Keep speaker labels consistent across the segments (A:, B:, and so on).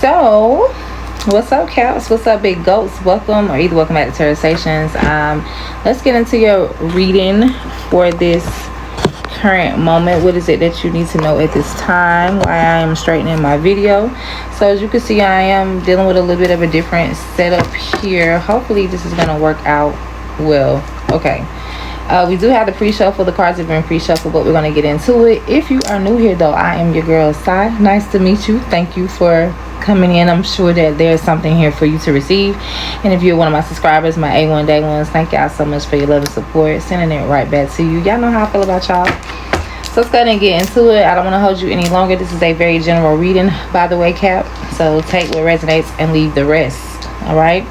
A: So, what's up, Caps? What's up, big goats? Welcome, or either welcome back to Terror Stations. Let's get into your reading for this current moment. What is it that you need to know at this time? Why I am straightening my video. So, as you can see, I am dealing with a little bit of a different setup here. Hopefully, this is gonna work out well. Okay. We do have the pre-shuffle. The cards have been pre-shuffled, but we're going to get into it. If you are new here, though, I am your girl, Sai. Nice to meet you. Thank you for coming in. I'm sure that there's something here for you to receive. And if you're one of my subscribers, my A1 Day ones, thank y'all so much for your love and support. Sending it right back to you. Y'all know how I feel about y'all. So let's go ahead and get into it. I don't want to hold you any longer. This is a very general reading, by the way, Cap. So take what resonates and leave the rest. All right?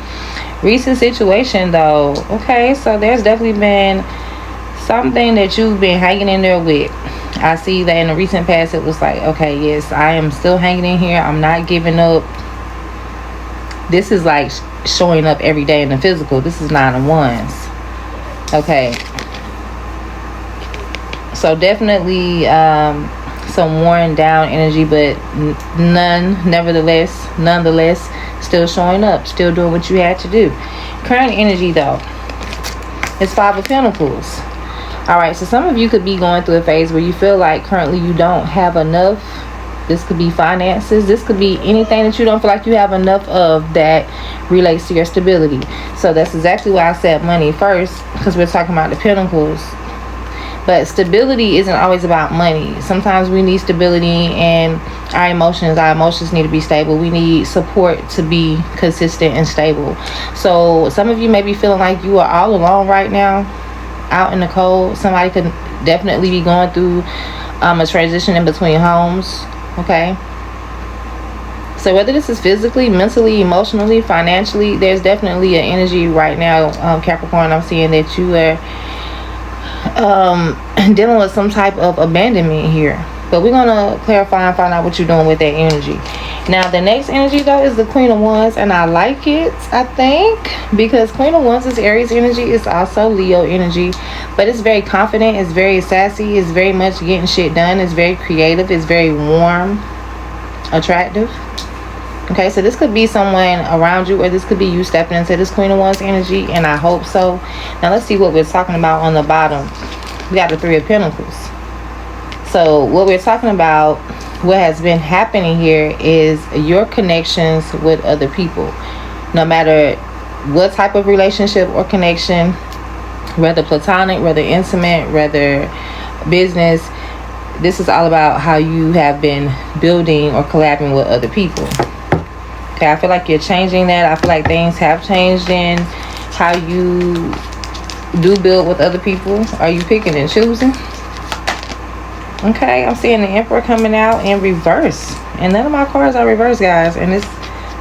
A: Recent situation, though. Okay, so there's definitely been something that you've been hanging in there with. I see that in the recent past it was like, okay, yes, I am still hanging in here. I'm not giving up. This is like showing up every day in the physical. This is 9 of Wands. Okay. So definitely some worn down energy, but nonetheless, still showing up, still doing what you had to do. Current energy, though, is 5 of Pentacles. Alright, so some of you could be going through a phase where you feel like currently you don't have enough. This could be finances. This could be anything that you don't feel like you have enough of that relates to your stability. So that's exactly why I said money first, because we're talking about the Pentacles. But stability isn't always about money. Sometimes we need stability in our emotions. Our emotions need to be stable. We need support to be consistent and stable. So some of you may be feeling like you are all alone right now, out in the cold. Somebody could definitely be going through a transition in between homes. Okay, so whether this is physically, mentally, emotionally, financially, there's definitely an energy right now, Capricorn. I'm seeing that you are dealing with some type of abandonment here, but we're gonna clarify and find out what you're doing with that energy. Now the next energy, though, is the Queen of Wands, and I like it, I think, because Queen of Wands is Aries energy. It's also Leo energy, but it's very confident, it's very sassy, it's very much getting shit done, it's very creative, it's very warm, attractive. Okay, so this could be someone around you, or this could be you stepping into this Queen of Wands energy, and I hope so. Now let's see what we're talking about on the bottom. We got the 3 of Pentacles. So what we're talking about, what has been happening here, is your connections with other people. No matter what type of relationship or connection, whether platonic, whether intimate, whether business, this is all about how you have been building or collabing with other people. Okay, I feel like you're changing that. I feel like things have changed in how you do build with other people. Are you picking and choosing? Okay, I'm seeing the Emperor coming out in reverse, and none of my cards are reverse, guys, and this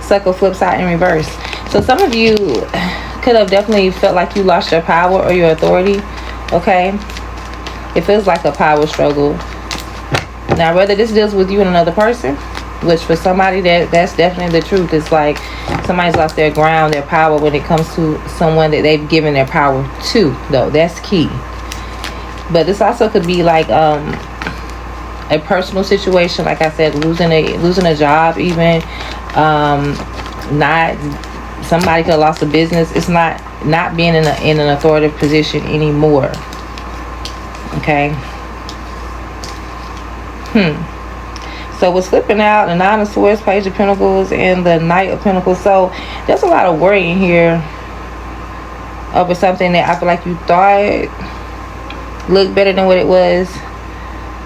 A: sucker flips out in reverse. So some of you could have definitely felt like you lost your power or your authority. Okay, it feels like a power struggle. Now whether this deals with you and another person, which for somebody that's definitely the truth, it's like somebody's lost their ground, their power, when it comes to someone that they've given their power to, though. That's key. But this also could be like a personal situation, like I said, losing a job, even not, somebody could have lost a business. It's not being in an authoritative position anymore. Okay. So what's flipping out, the 9 of Swords, Page of Pentacles, and the Knight of Pentacles. So there's a lot of worrying here over something that I feel like you thought looked better than what it was.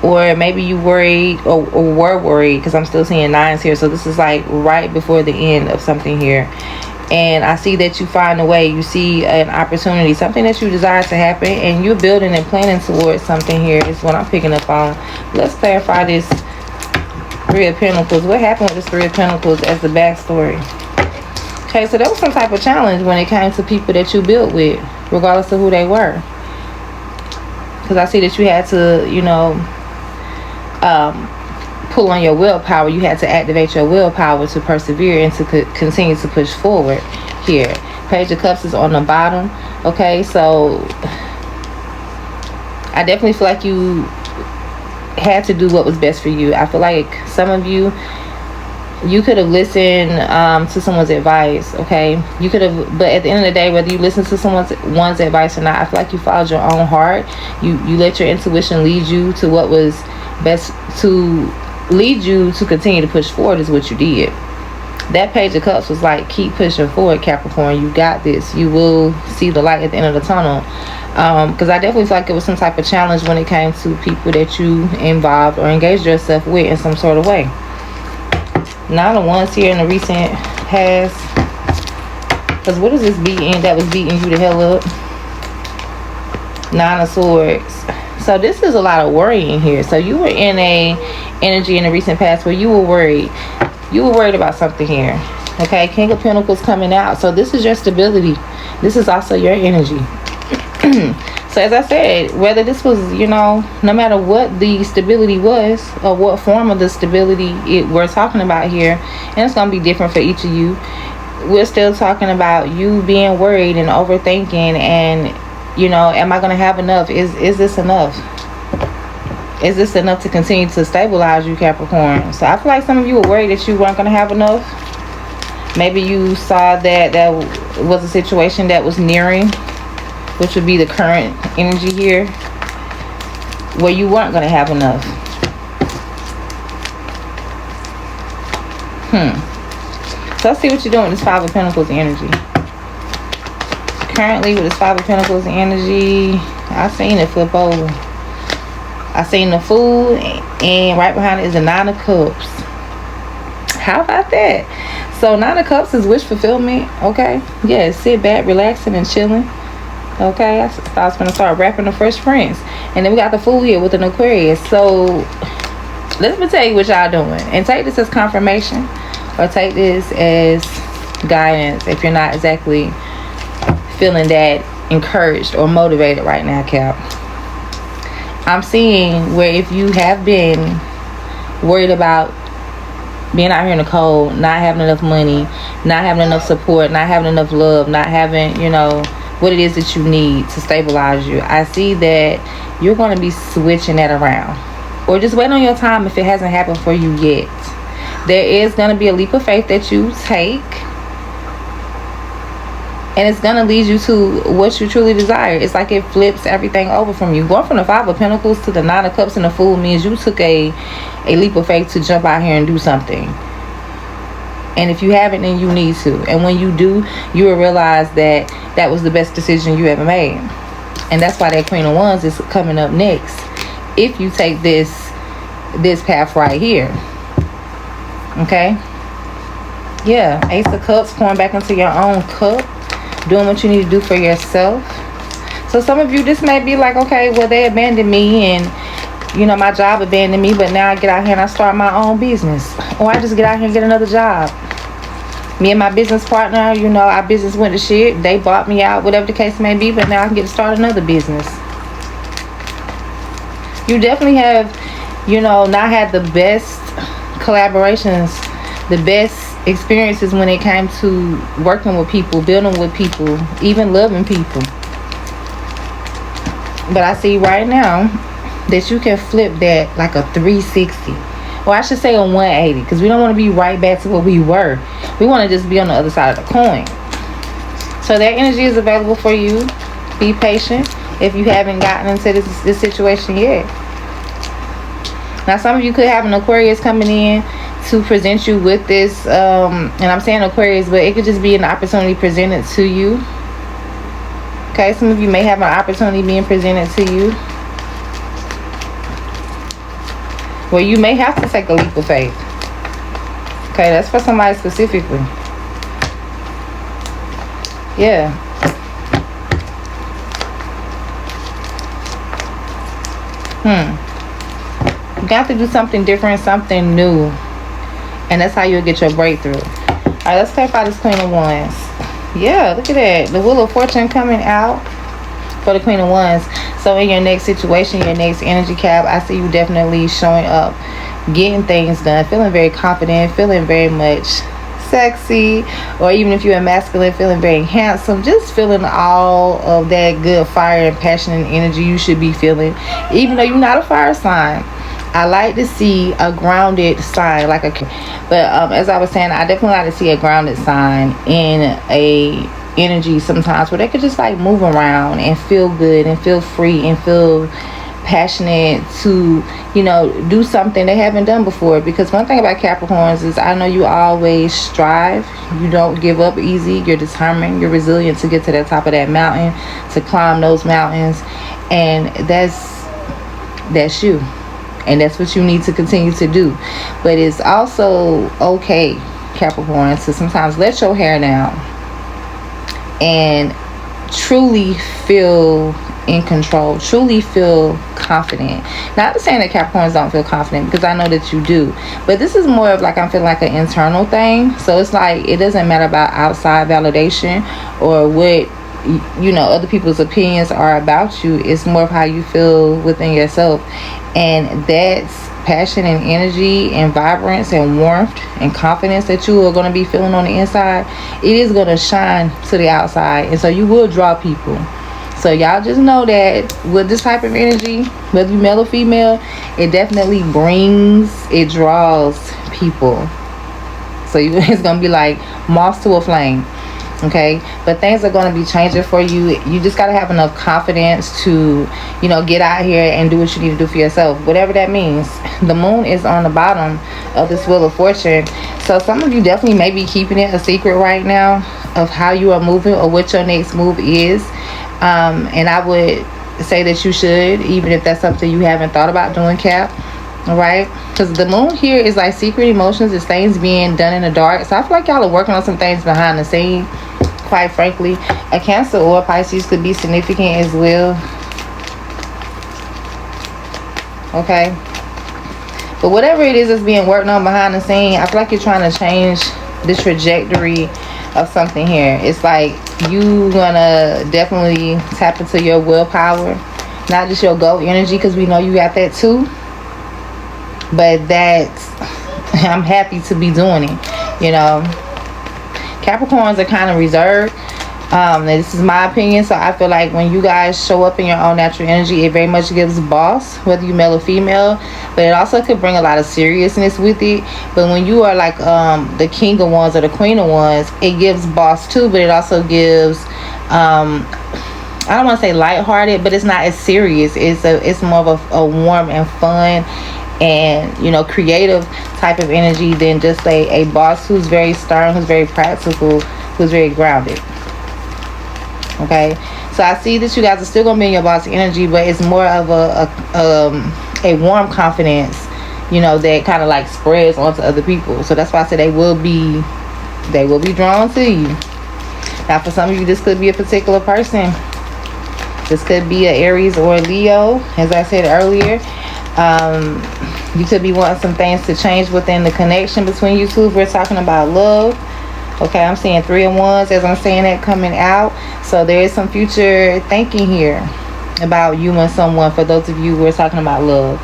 A: Or maybe you worried or were worried, because I'm still seeing 9s here. So this is like right before the end of something here. And I see that you find a way. You see an opportunity, something that you desire to happen, and you're building and planning towards something here is what I'm picking up on. Let's clarify this 3 of Pentacles. What happened with this 3 of Pentacles as the backstory? Okay, so there was some type of challenge when it came to people that you built with, regardless of who they were. Because I see that you had to, you know, pull on your willpower. You had to activate your willpower to persevere and to continue to push forward here. Page of Cups is on the bottom. Okay, so I definitely feel like you had to do what was best for you. I feel like some of you You could have listened to someone's advice, okay? You could have, but at the end of the day, whether you listen to one's advice or not, I feel like you followed your own heart. You let your intuition lead you to what was best to lead you to continue to push forward is what you did. That Page of Cups was like, keep pushing forward, Capricorn. You got this. You will see the light at the end of the tunnel. Because I definitely feel like it was some type of challenge when it came to people that you involved or engaged yourself with in some sort of way. Nine of Wands here in the recent past. Because what is this beating that was beating you the hell up? Nine of Swords. So this is a lot of worrying here. So you were in a energy in the recent past where you were worried. You were worried about something here. Okay, King of Pentacles coming out. So this is your stability. This is also your energy. So as I said, whether this was, no matter what the stability was or what form of the stability we're talking about here, and it's going to be different for each of you, we're still talking about you being worried and overthinking and, am I going to have enough? Is this enough? Is this enough to continue to stabilize you, Capricorn? So I feel like some of you were worried that you weren't going to have enough. Maybe you saw that was a situation that was nearing, which would be the current energy here, where you weren't going to have enough. So let's see what you're doing with this Five of Pentacles energy. Currently with this Five of Pentacles energy, I seen it flip over. I seen the Fool, and right behind it is the Nine of Cups. How about that? So Nine of Cups is wish fulfillment, okay? Yeah, sit back, relaxing, and chilling. Okay, I thought I was going to start rapping the Fresh Prince. And then we got the Fool here with an Aquarius. So let me tell you what y'all doing. And take this as confirmation, or take this as guidance if you're not exactly feeling that encouraged or motivated right now, Cap. I'm seeing where if you have been worried about being out here in the cold, not having enough money, not having enough support, not having enough love, not having, what it is that you need to stabilize you, I see that you're going to be switching that around. Or just wait on your time if it hasn't happened for you yet. There is going to be a leap of faith that you take, and it's going to lead you to what you truly desire. It's like it flips everything over from you. Going from the Five of Pentacles to the Nine of Cups and the Fool means you took a leap of faith to jump out here and do something. And if you haven't, then you need to. And when you do, you will realize that that was the best decision you ever made. And that's why that Queen of Wands is coming up next. If you take this path right here. Okay? Yeah. Ace of Cups, pouring back into your own cup. Doing what you need to do for yourself. So some of you, this may be like, okay, well, they abandoned me and, my job abandoned me, but now I get out here and I start my own business. Or I just get out here and get another job. Me and my business partner, our business went to shit. They bought me out, whatever the case may be, but now I can get to start another business. You definitely have, not had the best collaborations, the best experiences when it came to working with people, building with people, even loving people. But I see right now that you can flip that like a 360. Or I should say a 180, because we don't want to be right back to what we were. We want to just be on the other side of the coin. So that energy is available for you. Be patient if you haven't gotten into this situation yet. Now some of you could have an Aquarius coming in to present you with this, and I'm saying Aquarius, but it could just be an opportunity presented to you. Okay, some of you may have an opportunity being presented to you where you may have to take a leap of faith. Okay, that's for somebody specifically. Yeah. You got to do something different, something new. And that's how you'll get your breakthrough. Alright, let's clarify this Queen of Wands. Yeah, look at that. The Wheel of Fortune coming out for the Queen of Wands. So in your next situation, your next energy, Cap, I see you definitely showing up, getting things done, feeling very confident, feeling very much sexy, or even if you're masculine, feeling very handsome, just feeling all of that good fire and passion and energy you should be feeling, even though you're not a fire sign. I like to see a grounded sign, like a, but as I was saying, I definitely like to see a grounded sign in a energy sometimes where they could just like move around and feel good and feel free and feel passionate to, you know, do something they haven't done before. Because one thing about Capricorns is I know you always strive, you don't give up easy, you're determined, you're resilient to get to the top of that mountain, to climb those mountains, and that's you, and that's what you need to continue to do. But it's also okay, Capricorn, to sometimes let your hair down and truly feel in control, truly feel confident. Not saying that Capricorns don't feel confident, because I know that you do, but this is more of like, I'm feeling like an internal thing. So it's like, it doesn't matter about outside validation or what, you know, other people's opinions are about you. It's more of how you feel within yourself, and that's passion and energy and vibrance and warmth and confidence that you are going to be feeling on the inside. It is going to shine to the outside, and so you will draw people. So y'all just know that with this type of energy, whether you male or female, it definitely it draws people. So it's going to be like moth to a flame. Okay, but things are going to be changing for you. You just got to have enough confidence to, you know, get out here and do what you need to do for yourself, whatever that means. The moon is on the bottom of this wheel of fortune, so some of you definitely may be keeping it a secret right now of how you are moving or what your next move is. And I would say that you should, even if that's something you haven't thought about doing, Cap. All right, because the moon here is like secret emotions. It's things being done in the dark. So I feel like y'all are working on some things behind the scene. Quite frankly, a Cancer or a Pisces could be significant as well. Okay, but whatever it is that's being worked on behind the scene, I feel like you're trying to change the trajectory of something here. It's like you gonna definitely tap into your willpower, not just your goal energy, because we know you got that too. But that's, I'm happy to be doing it, you know. Capricorns are kind of reserved. This is my opinion. So I feel like when you guys show up in your own natural energy, it very much gives boss, whether you male or female. But it also could bring a lot of seriousness with it. But when you are like the king of wands or the queen of wands, it gives boss too. But it also gives, I don't want to say lighthearted, but it's not as serious. It's more of a warm and fun and, you know, creative type of energy than just a boss who's very stern, who's very practical, who's very grounded. Okay, so I see that you guys are still gonna be in your boss energy, but it's more of a warm confidence, you know, that kind of like spreads onto other people. So that's why I said they will be drawn to you. Now for some of you, this could be a particular person. This could be an Aries or a Leo, as I said earlier. You could be wanting some things to change within the connection between you two if we're talking about love. Okay, I'm seeing 3 of Wands as I'm saying that coming out. So there is some future thinking here about you and someone for those of you who are talking about love.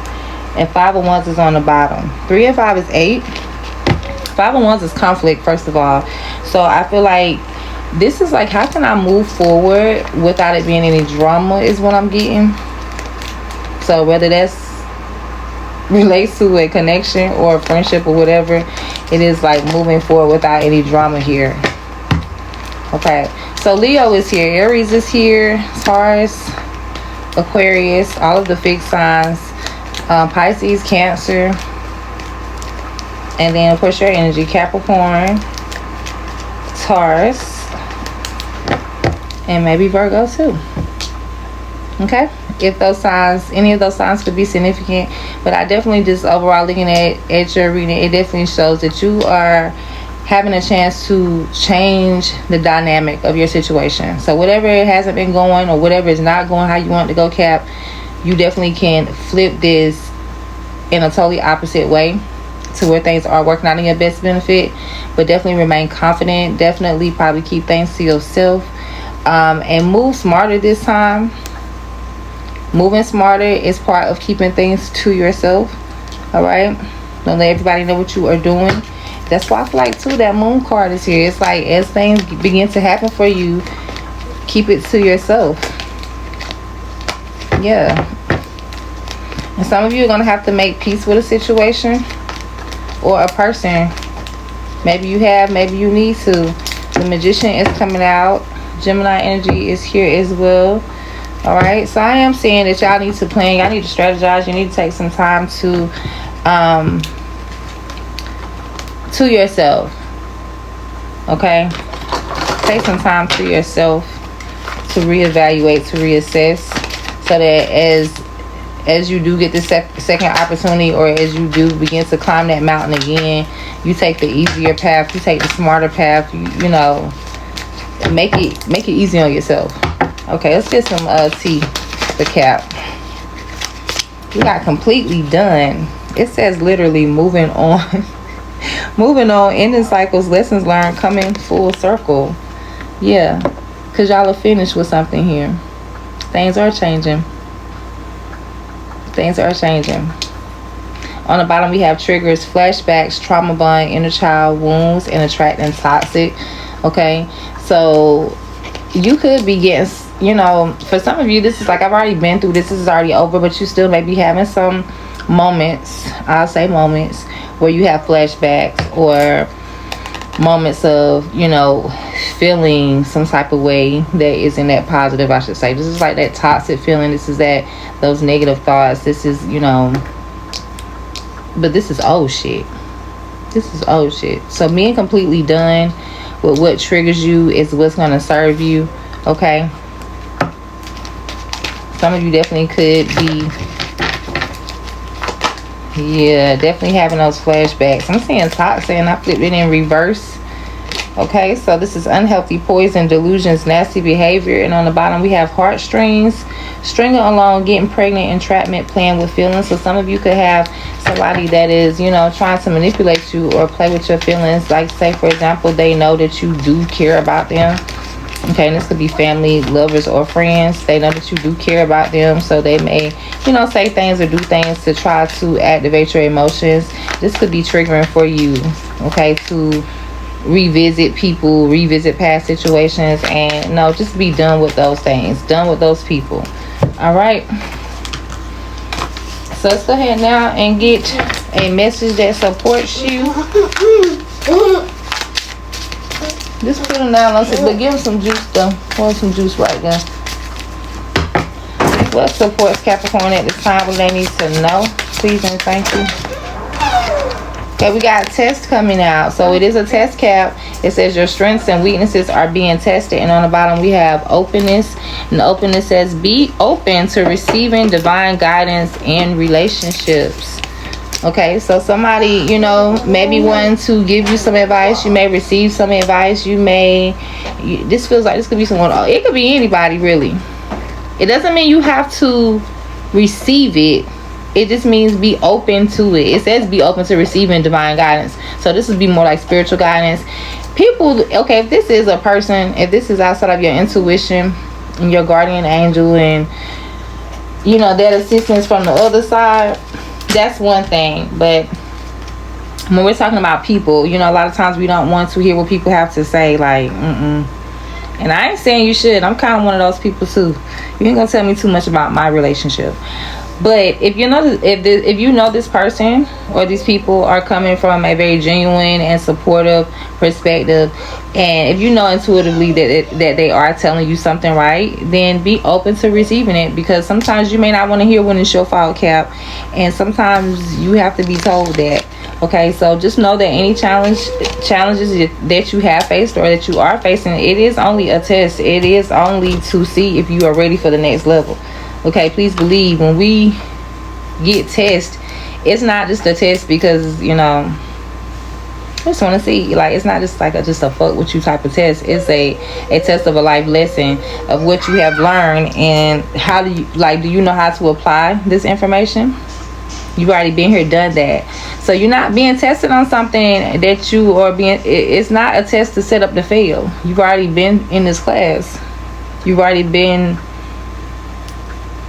A: And 5 of Wands is on the bottom. 3 and 5 is 8. 5 of Wands is conflict, first of all. So I feel like this is like, how can I move forward without it being any drama is what I'm getting. So whether that's relates to a connection or a friendship or whatever, it is like moving forward without any drama here. Okay, so Leo is here, Aries is here, Taurus, Aquarius, all of the fixed signs, Pisces, Cancer, and then of course your energy, Capricorn, Taurus, and maybe Virgo too. Okay, if those signs, any of those signs could be significant. But I definitely just overall looking at your reading, it definitely shows that you are having a chance to change the dynamic of your situation. So whatever it hasn't been going or whatever is not going how you want it to go, Cap, you definitely can flip this in a totally opposite way to where things are working out in your best benefit. But definitely remain confident. Definitely probably keep things to yourself, and move smarter this time. Moving smarter is part of keeping things to yourself. All right, don't let everybody know what you are doing. That's why I feel like too that moon card is here. It's like as things begin to happen for you, keep it to yourself. Yeah, And some of you are going to have to make peace with a situation or a person. Maybe you have, maybe you need to. The Magician is coming out. Gemini energy is here as well. Alright, so I am saying that y'all need to plan. Y'all need to strategize. You need to take some time to yourself. Okay? Take some time to yourself to reevaluate, to reassess, so that as you do get the second opportunity, or as you do begin to climb that mountain again, you take the easier path, you take the smarter path, you know, make it easy on yourself. Okay, let's get some tea for Cap. We got completely done. It says literally moving on. Moving on, ending cycles, lessons learned, coming full circle. Yeah, because y'all are finished with something here. Things are changing. Things are changing. On the bottom, we have triggers, flashbacks, trauma bond, inner child wounds, and attracting toxic. Okay, so you could be getting, you know, for some of you, this is like, I've already been through this. This is already over, but you still may be having some moments, I'll say moments, where you have flashbacks or moments of, you know, feeling some type of way that isn't that positive, I should say. This is like that toxic feeling. This is that, those negative thoughts. This is, you know, but this is old shit. This is old shit. So being completely done with what triggers you is what's going to serve you. Okay, some of you definitely could be, yeah, definitely having those flashbacks. I'm saying toxic and I flipped it in reverse. Okay, so this is unhealthy, poison, delusions, nasty behavior. And on the bottom we have heartstrings, stringing along, getting pregnant, entrapment, playing with feelings. So some of you could have somebody that is, you know, trying to manipulate you or play with your feelings. Like, say for example, they know that you do care about them. Okay, and this could be family, lovers, or friends. They know that you do care about them, so they may, you know, say things or do things to try to activate your emotions. This could be triggering for you, okay, to revisit people, revisit past situations, and no, just be done with those things, done with those people. All right, so let's go ahead now and get a message that supports you. Just put them down, but give them some juice though. Pour some juice right there. What supports Capricorn at this time? What they need to know? Please and thank you. Okay, we got a test coming out. So it is a test, Cap. It says your strengths and weaknesses are being tested. And on the bottom we have openness. And the openness says be open to receiving divine guidance in relationships. Okay, so somebody, you know, maybe wanting to give you some advice. You may receive some advice. You may, this feels like this could be someone, it could be anybody really. It doesn't mean you have to receive it. It just means be open to it. It says be open to receiving divine guidance. So this would be more like spiritual guidance. People, okay, if this is a person, if this is outside of your intuition and your guardian angel and, you know, that assistance from the other side, that's one thing. But when we're talking about people, you know, a lot of times we don't want to hear what people have to say, like and I ain't saying you should. I'm kind of one of those people too. You ain't gonna tell me too much about my relationship. But if you know, if you know this person or these people are coming from a very genuine and supportive perspective, and if you know intuitively that they are telling you something right, then be open to receiving it, because sometimes you may not want to hear when it's your fault, Cap, and sometimes you have to be told that. Okay, so just know that any challenges that you have faced or that you are facing, it is only a test. It is only to see if you are ready for the next level. Okay, please believe when we get tested, it's not just a test because, you know, I just want to see, like, it's not just like just a fuck with you type of test. It's a test of a life lesson of what you have learned, and how do you, like, do you know how to apply this information? You've already been here, done that. So you're not being tested on something that you are being, it's not a test to set up to fail. You've already been in this class. You've already been,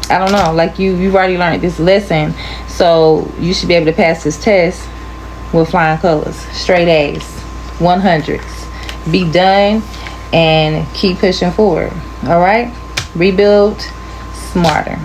A: I don't know, like you've already learned this lesson. So you should be able to pass this test with flying colors, straight A's, 100s. Be done and keep pushing forward. All right, rebuild smarter.